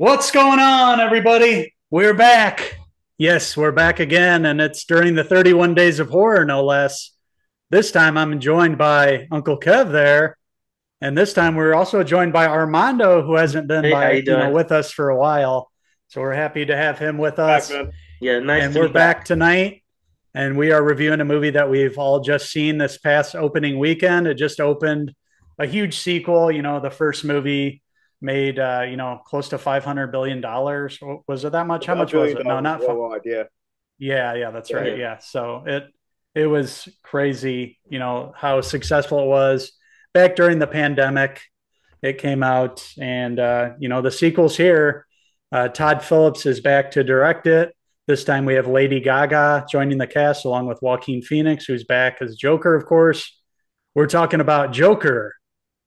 What's going on, everybody? We're back. Yes, we're back again, and it's during the 31 Days of Horror, no less. This time I'm joined by Uncle Kev there, and this time we're also joined by Armando, who hasn't been Hey, how you doing? with us for a while. So we're happy to have him with Back, us. man. Yeah, nice And to we're be back back. tonight, and we are reviewing a movie that we've all just seen this past opening weekend. It just opened a huge sequel. The first movie made close to $500 billion. Was it that much? How A much was billion it? No, dollars not worldwide, yeah. yeah, that's Yeah. right. Yeah. Yeah, so it was crazy. How successful it was back during the pandemic. It came out, and the sequel's here. Todd Phillips is back to direct it. This time we have Lady Gaga joining the cast along with Joaquin Phoenix, who's back as Joker, of course. We're talking about Joker,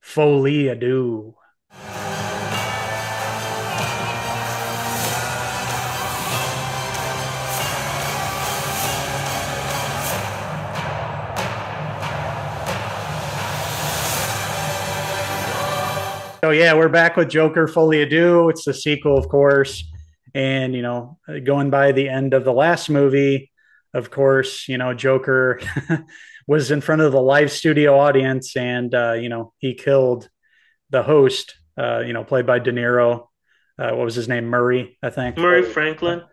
Folie, Deux. So yeah, we're back with Joker Folie Ado. It's the sequel, of course, and going by the end of the last movie, of course, Joker was in front of the live studio audience, and he killed the host, played by De Niro. What was his name? Murray, I think. Murray Sorry. Franklin.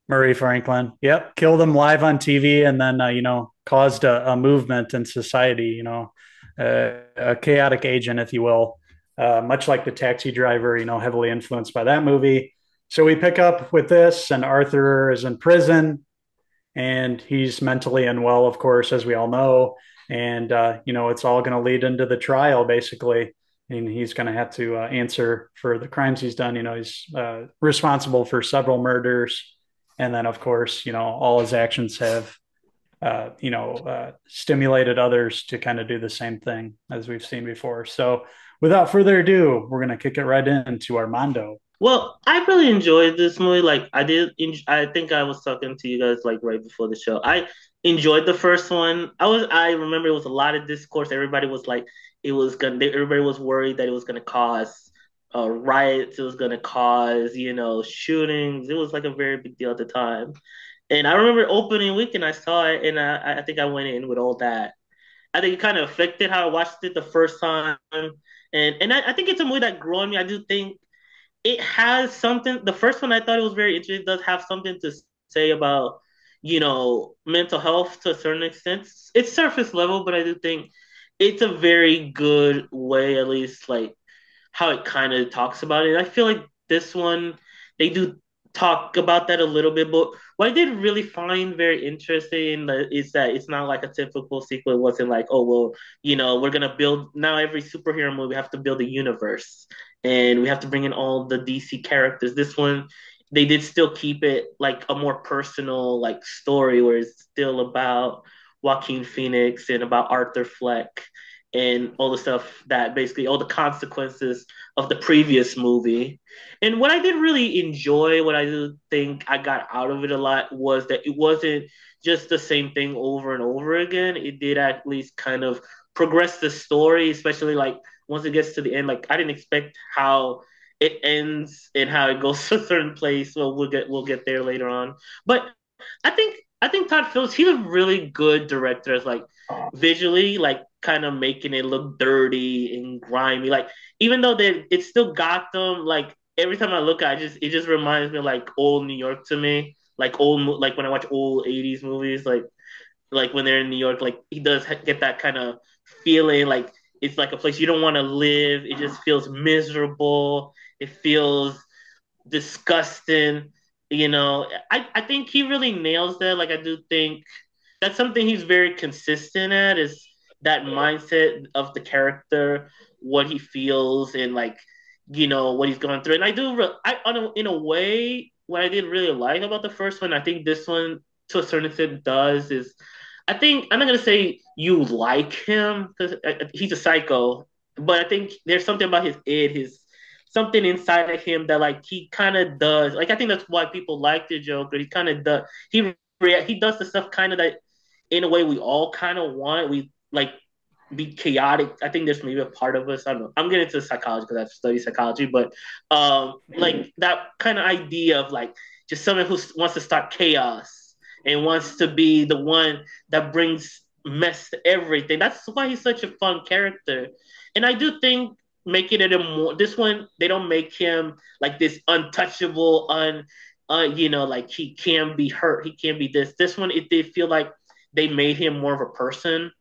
Murray Franklin. Yep, killed him live on TV, and then caused a movement in society. A chaotic agent, if you will, much like the Taxi Driver. Heavily influenced by that movie. So we pick up with this, and Arthur is in prison, and he's mentally unwell, of course, as we all know. And it's all going to lead into the trial, basically. And he's going to have to answer for the crimes he's done. He's responsible for several murders, and then, of course, all his actions have stimulated others to kind of do the same thing as we've seen before. So, without further ado, we're going to kick it right into Armando. Well, I really enjoyed this movie. Like I did, I think I was talking to you guys like right before the show. I enjoyed the first one. I remember it was a lot of discourse. Everybody was like, everybody was worried that it was gonna cause riots. It was gonna cause, shootings. It was like a very big deal at the time. And I remember opening weekend, I saw it, and I think I went in with all that. I think it kind of affected how I watched it the first time. And I think it's a movie that grew on me. I do think it has something. The first one I thought it was very interesting. It does have something to say about, mental health to a certain extent. It's surface level, but I do think it's a very good way, at least like how it kind of talks about it. I feel like this one, they do talk about that a little bit, but what I did really find very interesting is that it's not like a typical sequel. It wasn't like, oh, well, we're going to build now every superhero movie, we have to build a universe and we have to bring in all the DC characters. This one, they did still keep it like a more personal like story where it's still about Joaquin Phoenix and about Arthur Fleck and all the stuff that basically all the consequences of the previous movie. And what I did really enjoy, what I do think I got out of it a lot was that it wasn't just the same thing over and over again. It did at least kind of progress the story, especially like once it gets to the end. Like I didn't expect how it ends and how it goes to a certain place. Well, we'll get there later on. But I think Todd Phillips, he's a really good director as like visually, like kind of making it look dirty and grimy. Like even though it's still Gotham, like every time I look at it, just reminds me of like old New York to me. Like like when I watch old '80s movies, like when they're in New York, like he does get that kind of feeling. Like it's like a place you don't want to live. It just feels miserable. It feels disgusting. I think he really nails that. Like I do think that's something he's very consistent at is that mindset of the character, what he feels, and like what he's going through. And I do, in a way, what I didn't really like about the first one, I think this one to a certain extent does is, I think I'm not gonna say you like him because he's a psycho, but I think there's something about his something inside of him that like he kind of does. Like I think that's why people like the Joker. He kind of does. He does the stuff kind of that in a way we all kind of want. We like be chaotic. I think there's maybe a part of us. I don't know. I'm getting into psychology because I've studied psychology, but like that kind of idea of like just someone who wants to start chaos and wants to be the one that brings mess to everything. That's why he's such a fun character, and I do think making it a more this one they don't make him like this untouchable, like he can be hurt, he can be this. This one it did feel like they made him more of a person,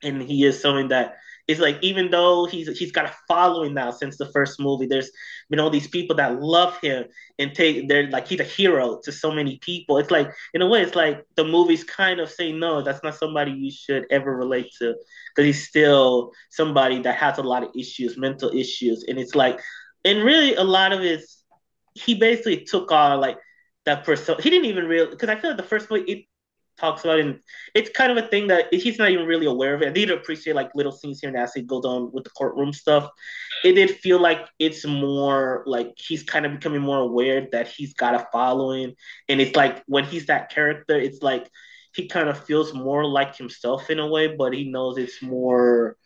and he is something that is like even though he's got a following now since the first movie, there's been all these people that love him and take they're like he's a hero to so many people. It's like in a way it's like the movie's kind of saying no, that's not somebody you should ever relate to because he's still somebody that has a lot of issues, mental issues, and it's like and really a lot of his he basically took on like that person. He didn't even real because I feel like the first movie it talks about it, and it's kind of a thing that he's not even really aware of it. I did appreciate like little scenes here and there as he goes on with the courtroom stuff. It did feel like it's more like he's kind of becoming more aware that he's got a following, and it's like when he's that character, it's like he kind of feels more like himself in a way, but he knows it's more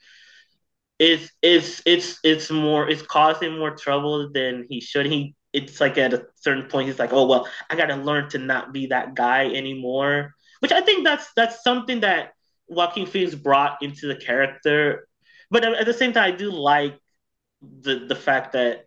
it's more it's causing more trouble than he should. He it's like at a certain point he's like, oh well, I gotta learn to not be that guy anymore. Which I think that's something that Joaquin Phoenix brought into the character. But at the same time, I do like the fact that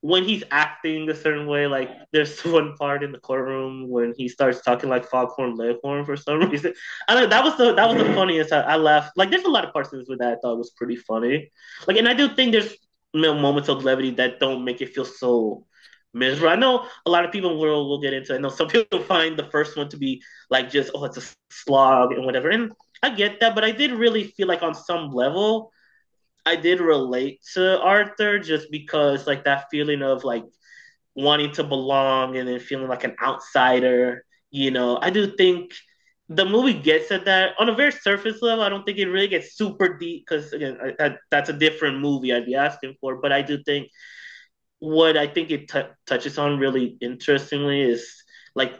when he's acting a certain way, like there's one part in the courtroom when he starts talking like Foghorn Leghorn for some reason. I don't know, that was the funniest. I laughed. Like there's a lot of parts of this with that I thought was pretty funny. Like, and I do think there's moments of levity that don't make it feel so miserable. I know a lot of people will get into it. I know some people find the first one to be like just oh it's a slog and whatever, and I get that, but I did really feel like on some level I did relate to Arthur just because like that feeling of like wanting to belong and then feeling like an outsider. I do think the movie gets at that on a very surface level. I don't think it really gets super deep because again, that's a different movie I'd be asking for. But I do think what I think it touches on really interestingly is like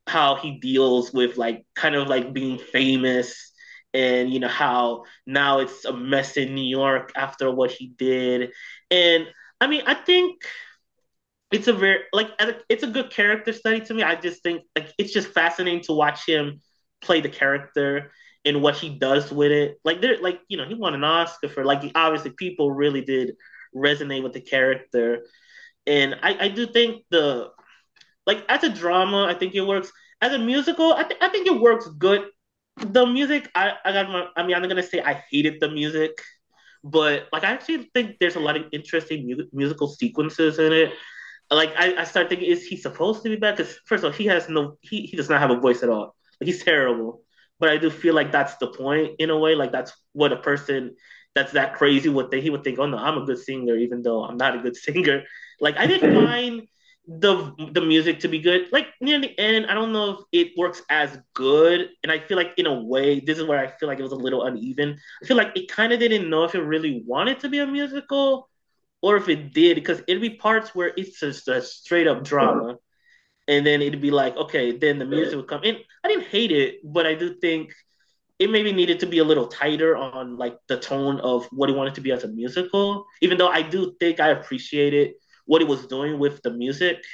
how he deals with like kind of like being famous and how now it's a mess in New York after what he did. And I mean, I think it's a very like it's a good character study to me. I just think like it's just fascinating to watch him play the character and what he does with it. Like there like he won an Oscar for like obviously people really did resonate with the character. And I do think the like as a drama, I think it works. As a musical, I think it works good. The music, I mean, I'm not gonna say I hated the music, but like I actually think there's a lot of interesting musical sequences in it. Like I start thinking, is he supposed to be bad? Because first of all, he does not have a voice at all. Like he's terrible. But I do feel like that's the point in a way. Like that's what a person that's that crazy would think. He would think, oh no, I'm a good singer, even though I'm not a good singer. Like I did find the music to be good. Like near the end, I don't know if it works as good. And I feel like in a way, this is where I feel like it was a little uneven. I feel like it kind of didn't know if it really wanted to be a musical or if it did, because it'd be parts where it's just a straight up drama. And then it'd be like, okay, then the music would come in. I didn't hate it, but I do think it maybe needed to be a little tighter on like the tone of what it wanted to be as a musical. Even though I do think I appreciated what it was doing with the music,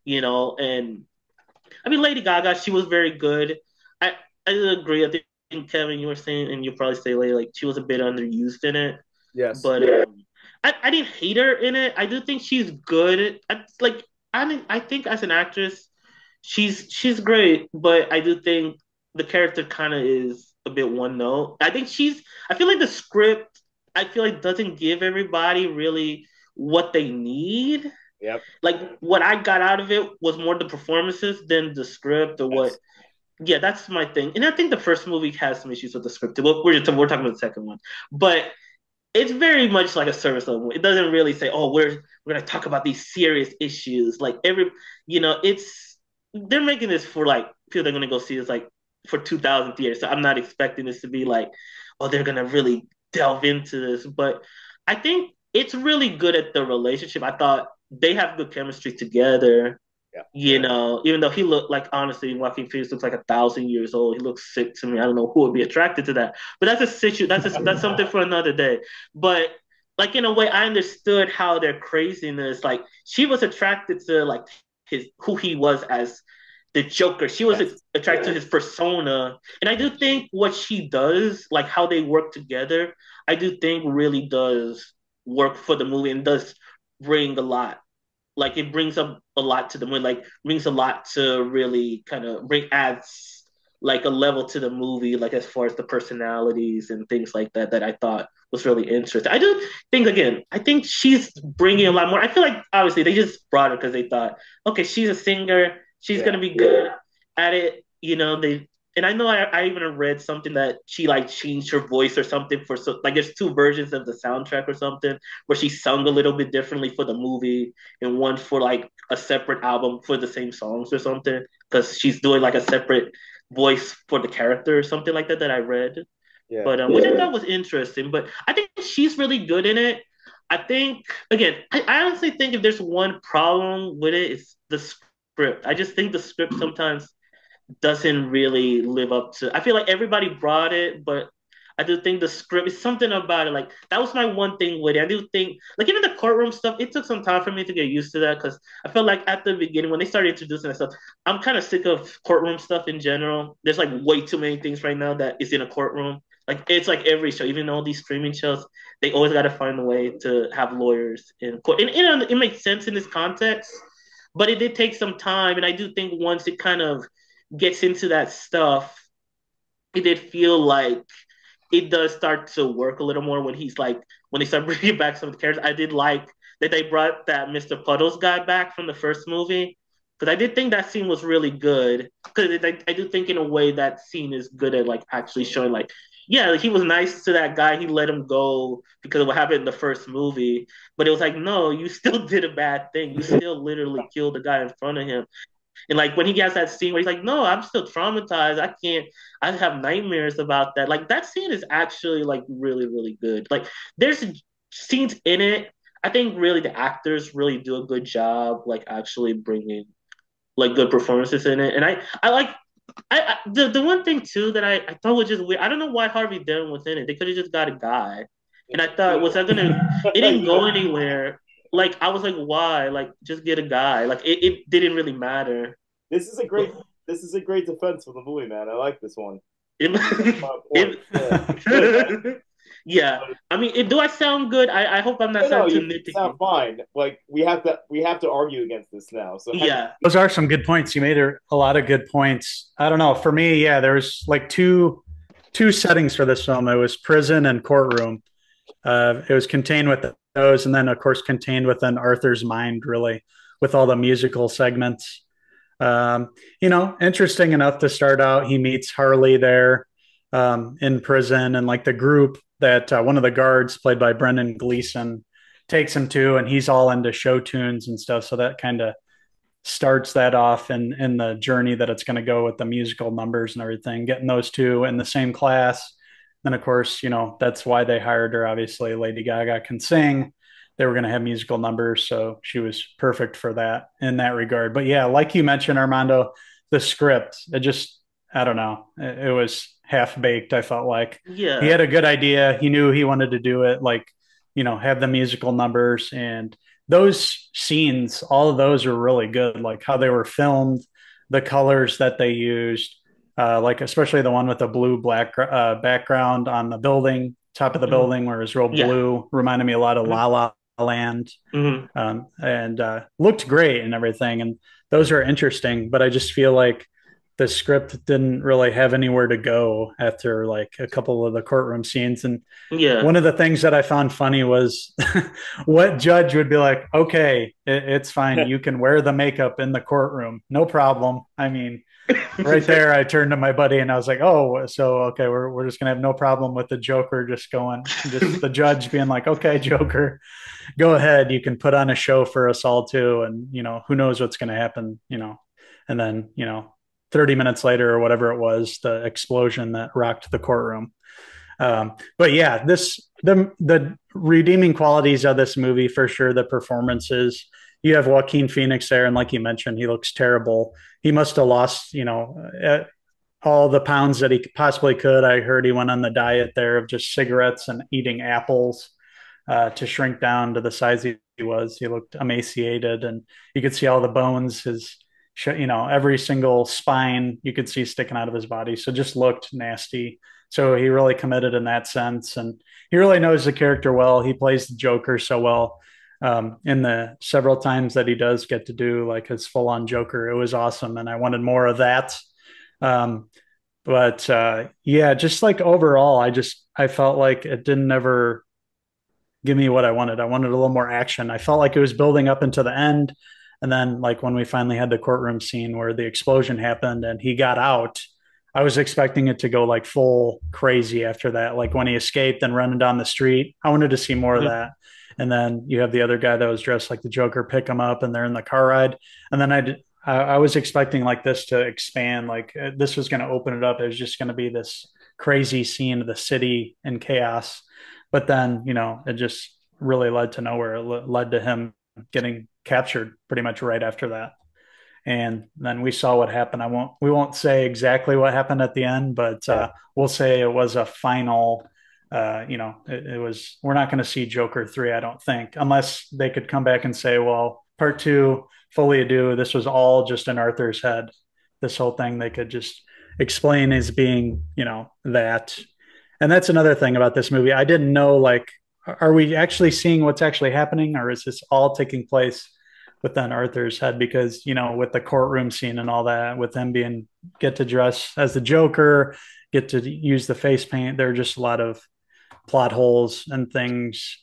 and I mean Lady Gaga, she was very good. I agree. I think Kevin, you were saying, and you'll probably say later, like she was a bit underused in it. Yes. But I didn't hate her in it. I do think she's good. I think as an actress, she's great, but I do think the character kind of is a bit one note. I feel like the script I feel like doesn't give everybody really what they need. Yep. Like what I got out of it was more the performances than the script or what. Yes. Yeah, that's my thing. And I think the first movie has some issues with the script. We're talking about the second one, but it's very much like a service level. It doesn't really say, "Oh, we're gonna talk about these serious issues." Like it's they're making this for like people that are gonna go see this like for 2,000 theaters. So I'm not expecting this to be like, oh, they're gonna really delve into this. But I think it's really good at the relationship. I thought they have good chemistry together, You know, even though he looked like, honestly, Joaquin Phoenix looks like 1,000 years old. He looks sick to me. I don't know who would be attracted to that, but that's a situ. That's something for another day. But like in a way, I understood how their craziness. Like she was attracted to like his who he was as the Joker. She was Yes. attracted to his persona, and I do think what she does, like how they work together, I do think really does work for the movie and does bring a lot. Like it brings up a lot to the movie, like brings a lot to really kind of bring adds like a level to the movie, like as far as the personalities and things like that, that I thought was really interesting. I do think again, I think she's bringing a lot more. I feel like obviously they just brought her because they thought, okay, she's a singer, she's Yeah. gonna be good at it. You know, they and I know I even read something that she like changed her voice or something for so like there's two versions of the soundtrack or something where she sung a little bit differently for the movie and one for like a separate album for the same songs or something because she's doing like a separate voice for the character or something like that that I read. Yeah. But which I thought was interesting. But I think she's really good in it. I think again, I honestly think if there's one problem with it, it's the script. I just think the script sometimes doesn't really live up to. I feel like everybody brought it, but I do think the script is something about it. Like that was my one thing with it. I do think, like even the courtroom stuff, it took some time for me to get used to that because I felt like at the beginning when they started introducing that stuff, I'm kind of sick of courtroom stuff in general. There's like way too many things right now that is in a courtroom. Like it's like every show, even all these streaming shows, they always got to find a way to have lawyers in court, and it makes sense in this context. But it did take some time, and I do think once it kind of gets into that stuff, it did feel like it does start to work a little more when he's like when they start bringing back some of the characters. I did like that they brought that Mr. Puddles guy back from the first movie because I did think that scene was really good. Because I do think in a way that scene is good at like actually showing like yeah like, he was nice to that guy. He let him go because of what happened in the first movie. But it was like no, you still did a bad thing. You still literally killed the guy in front of him. And like when he gets that scene where he's like, "No, I'm still traumatized. I can't. I have nightmares about that." Like that scene is actually like really, really good. Like there's scenes in it. I think really the actors really do a good job, like actually bringing like good performances in it. And I like the one thing too that I thought was just weird. I don't know why Harvey Dent was in it. They could have just got a guy. And I thought, was that gonna? It didn't go anywhere. Like I was like, why? Like just get a guy. Like it didn't really matter. This is a But great this is a great defense for the movie, man. I like this one. it, Point. Yeah, it's good, man. yeah. I mean, do I sound good? I hope I'm not No, sounding too you sound nitpicky. fine. Like we have to argue against this now. So Yeah, Those are some good points. You made a lot of good points. I don't know. For me, yeah, there was like two settings for this film. It was prison and courtroom. It was contained with those, and then of course contained within Arthur's mind, really, with all the musical segments. Interesting enough to start out. He meets Harley there in prison, and like the group that one of the guards, played by Brendan Gleeson, takes him to, and he's all into show tunes and stuff. So that kind of starts that off in the journey that it's going to go with the musical numbers and everything. Getting those two in the same class. Then, of course, that's why they hired her. Obviously, Lady Gaga can sing. They were going to have musical numbers, so she was perfect for that in that regard. But yeah, like you mentioned, Armando, the script, I don't know, it was half baked. I felt like he yeah, had a good idea. He knew he wanted to do it, like, have the musical numbers, and those scenes, all of those are really good. Like how they were filmed, the colors that they used, like especially the one with the blue black background on the building, top of the mhm, building, where it was real yeah, blue, reminded me a lot of mhm, La La Land, mhm. and looked great and everything. And those are interesting, but I just feel like the script didn't really have anywhere to go after like a couple of the courtroom scenes. And Yeah, one of the things that I found funny was what judge would be like, okay, it's fine. You can wear the makeup in the courtroom. No problem. I mean, right there, I turned to my buddy and I was like, oh, so, okay, we're just going to have no problem with the Joker just the judge being like, okay, Joker, go ahead. You can put on a show for us all too. And, who knows what's going to happen, and then, 30 minutes later or whatever it was, the explosion that rocked the courtroom. But yeah, the redeeming qualities of this movie for sure, the performances. you have Joaquin Phoenix there, and like you mentioned, he looks terrible. He must have lost, all the pounds that he possibly could. I heard he went on the diet there of just cigarettes and eating apples to shrink down to the size he was. He looked emaciated, and you could see all the bones, every single spine you could see sticking out of his body. So just looked nasty. So he really committed in that sense, and he really knows the character well. He plays the Joker so well. In the several times that he does get to do like his full on Joker, it was awesome, and I wanted more of that. Um, but yeah, just like overall, I felt like it didn't ever give me what I wanted. I wanted a little more action. I felt like it was building up into the end. And then, like, when we finally had the courtroom scene where the explosion happened and he got out, I was expecting it to go like full crazy after that. Like when he escaped and running down the street, I wanted to see more of Mhm. that. And then you have the other guy that was dressed like the Joker pick him up and they're in the car ride. And then I was expecting like this to expand, like this was going to open it up. It was just going to be this crazy scene of the city in chaos. But then, it just really led to nowhere. It led to him getting captured pretty much right after that. And then we saw what happened. We won't say exactly what happened at the end, but Yeah. we'll say it was a final. It was. We're not going to see Joker 3, I don't think, unless they could come back and say, well, part two, Folie Deux, this was all just in Arthur's head. This whole thing they could just explain as being, that. And that's another thing about this movie. I didn't know, like, are we actually seeing what's actually happening, or is this all taking place within Arthur's head? Because, with the courtroom scene and all that, with him being get to dress as the Joker, get to use the face paint, there are just a lot of plot holes and things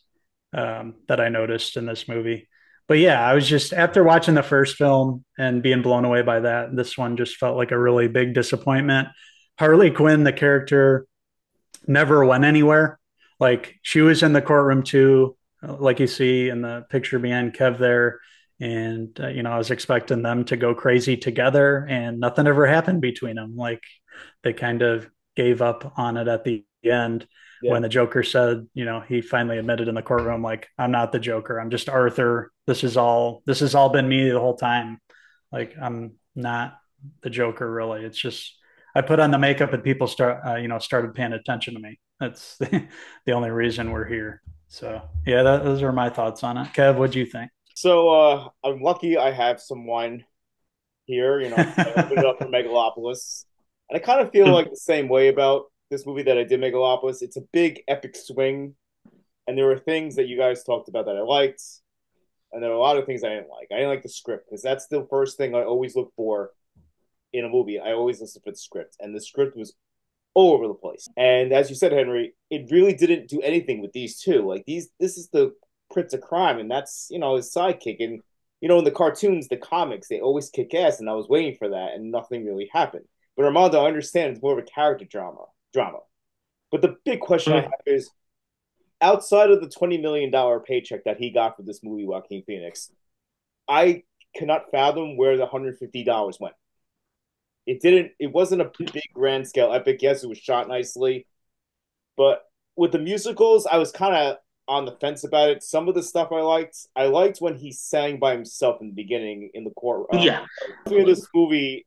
that I noticed in this movie. But yeah, I was just after watching the first film and being blown away by that, this one just felt like a really big disappointment. Harley Quinn, the character, never went anywhere. Like she was in the courtroom too, like you see in the picture behind Kev there. And, I was expecting them to go crazy together and nothing ever happened between them. Like they kind of gave up on it at the end Yeah. when the Joker said, he finally admitted in the courtroom, like, I'm not the Joker. I'm just Arthur. This has all been me the whole time. Like I'm not the Joker really. It's just, I put on the makeup and people started paying attention to me. That's the only reason we're here. So yeah, those are my thoughts on it. Kev, what do you think? So I'm lucky I have some wine here. I opened it up for Megalopolis, and I kind of feel like the same way about this movie that I did Megalopolis. It's a big epic swing, and there were things that you guys talked about that I liked, and there were a lot of things I didn't like. I didn't like the script because that's the first thing I always look for in a movie. I always listen for the script, and the script was all over the place. And as you said, Henry, it really didn't do anything with these two. Like this is the Prince of Crime, and that's his sidekick. And in the cartoons, the comics, they always kick ass, and I was waiting for that, and nothing really happened. But Armando, I understand it's more of a character drama. But the big question I have is, outside of the $20 million paycheck that he got for this movie, Joaquin Phoenix, I cannot fathom where the $150 went. It wasn't a big grand scale epic. Yes, it was shot nicely, but with the musicals, I was kind of on the fence about it. Some of the stuff I liked. I liked when he sang by himself in the beginning in the court. Yeah. In this movie,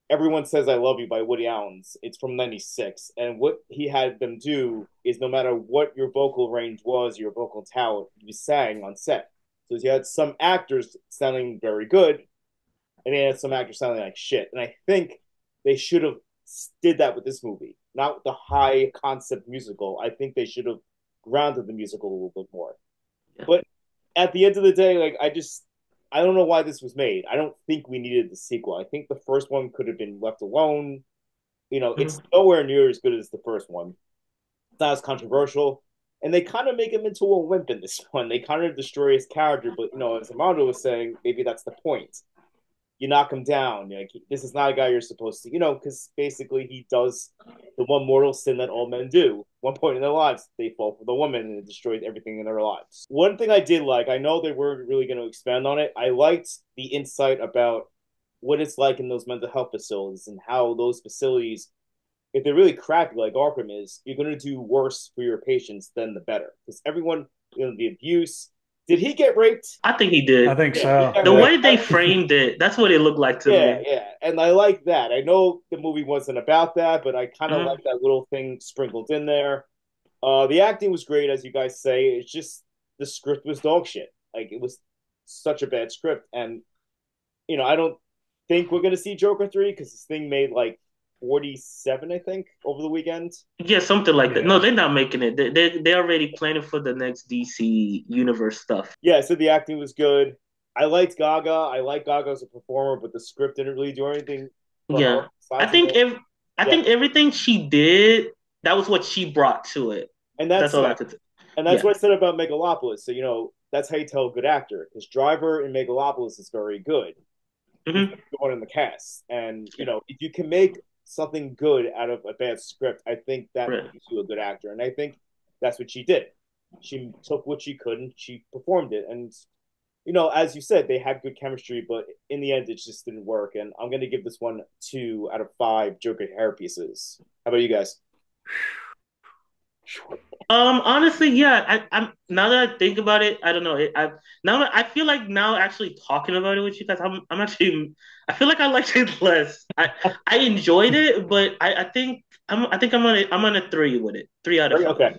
Everyone Says I Love You by Woody Allen's. It's from '96, and what he had them do is no matter what your vocal range was, your vocal talent, you sang on set. So you had some actors sounding very good, and they had some actors sounding like shit. And I think they should have did that with this movie, not with the high concept musical. I think they should have grounded the musical a little bit more. But at the end of the day, like I don't know why this was made. I don't think we needed the sequel. I think the first one could have been left alone. It's nowhere near as good as the first one. It's not as controversial. And they kind of make him into a wimp in this one. They kind of destroy his character, but as Armando was saying, maybe that's the point. You knock him down. Like, this is not a guy you're supposed to, because basically he does the one mortal sin that all men do. One point in their lives, they fall for the woman and it destroys everything in their lives. One thing I did like, I know they weren't really going to expand on it. I liked the insight about what it's like in those mental health facilities and how those facilities, if they're really crappy like Arkham is, you're going to do worse for your patients than the better. Because everyone, the abuse, Did he get raped? I think he I did. think Yeah, he so. got The Yeah. way raped. they framed it, that's what it looked like to Yeah, me. yeah, and I like that. I know the movie wasn't about that, but I kind of Hmm. like that little thing sprinkled in there. The acting was great, as you guys say. It's just the script was dog shit. Like it was such a bad script, and I don't think we're gonna see Joker 3 because this thing made like 47, I think, over the weekend. Yeah, something like that. No, Yeah. they're not making it. They're already planning for the next DC universe stuff. Yeah, so the acting was good. I liked Gaga. I like Gaga as a performer, but the script didn't really do anything for her. Yeah, I Besides, think I yeah, think everything she did, that was what she brought to it. and That's that's all yeah, I could say. and that's Yeah. what I said about Megalopolis. So that's how you tell a good actor because Driver in Megalopolis is very good. He's Hmm. the one in the cast, and Yeah. if you can make something good out of a bad script, I think that Right. makes you a good actor, and I think that's what she did. She took what she could and she performed it, and as you said, they had good chemistry, but in the end, it just didn't work. And I'm going to give this one 2 out of 5 Joker hair pieces. How about you guys? Honestly, yeah. I'm now that I think about it, I don't know. Now that I feel like now actually talking about it with you guys, I'm actually I feel like I liked it less. I enjoyed it, but I think I'm on a three with it. 3 out of 5. Okay.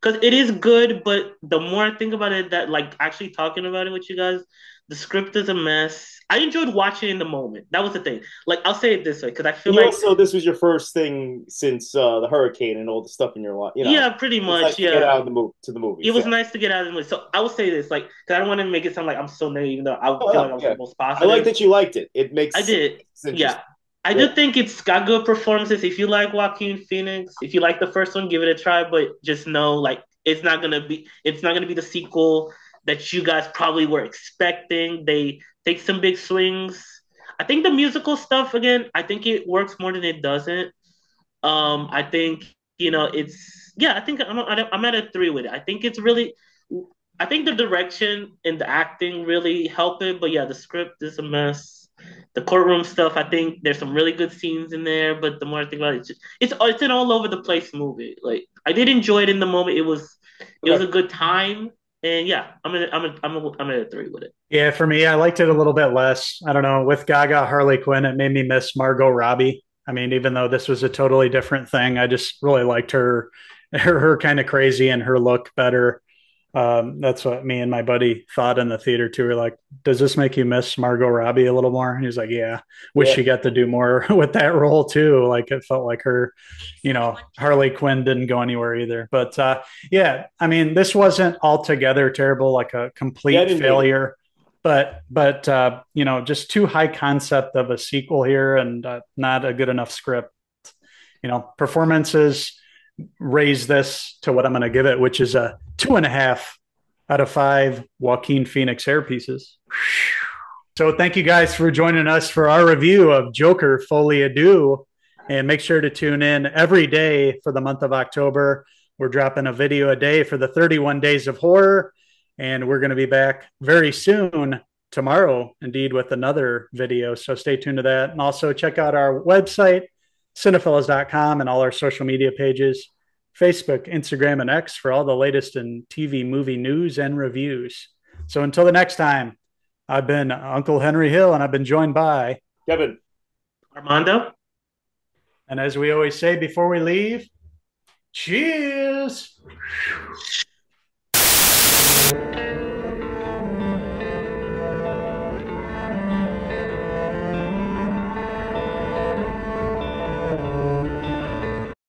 Because it is good, but the more I think about it, that like actually talking about it with you guys, the script is a mess. I enjoyed watching in the moment. That was the thing. Like I'll say it this way, because I feel And you like also, this was your first thing since the hurricane and all the stuff in your life. yeah, pretty It's nice much, to get yeah. out of the move to the It movies. was Yeah. nice to get out of the movie. So I will say this, like, because I don't want to make it sound like I'm so negative, even though I Oh, feel like I no, was the yeah. most I like positive. that you liked it. It I makes did, it's yeah. interesting. I Yeah. do think it's got good performances. If you like Joaquin Phoenix, if you like the first one, give it a try. But just know, like, it's not gonna be the sequel that you guys probably were expecting. They take some big swings. I think the musical stuff again. I think it works more than it doesn't. I think it's yeah. I think I'm at a three with it. I think it's really. I think the direction and the acting really help it, but yeah, the script is a mess. The courtroom stuff, I think there's some really good scenes in there, but the more I think about it, it's an all over the place movie. Like I did enjoy it in the moment. It was Okay. a good time, and yeah, I'm at a three with it. Yeah, for me, I liked it a little bit less. I don't know. With Gaga, Harley Quinn, it made me miss Margot Robbie. I mean, even though this was a totally different thing, I just really liked her kind of crazy and her look better. That's what me and my buddy thought in the theater too. We're like, does this make you miss Margot Robbie a little more? And he was like, yeah, wish Yeah. she got to do more with that role too. Like it felt like her, Harley Quinn didn't go anywhere either. But yeah, I mean, this wasn't altogether terrible, like a Yeah, I complete didn't hate it. failure. But just too high concept of a sequel here and not a good enough script. Performances raise this to what I'm going to give it, which is a 2.5 out of 5 Joaquin Phoenix hair pieces. So thank you guys for joining us for our review of Joker Folie Deux. And make sure to tune in every day for the month of October. We're dropping a video a day for the 31 Days of Horror. And we're going to be back very soon, tomorrow, indeed, with another video. So stay tuned to that. And also check out our website, Cinephellas.com, and all our social media pages, Facebook, Instagram, and X for all the latest in TV movie news and reviews. So until the next time, I've been Uncle Henry Hill, and I've been joined by, Kevin. Armando. and as we always say before we leave, cheers.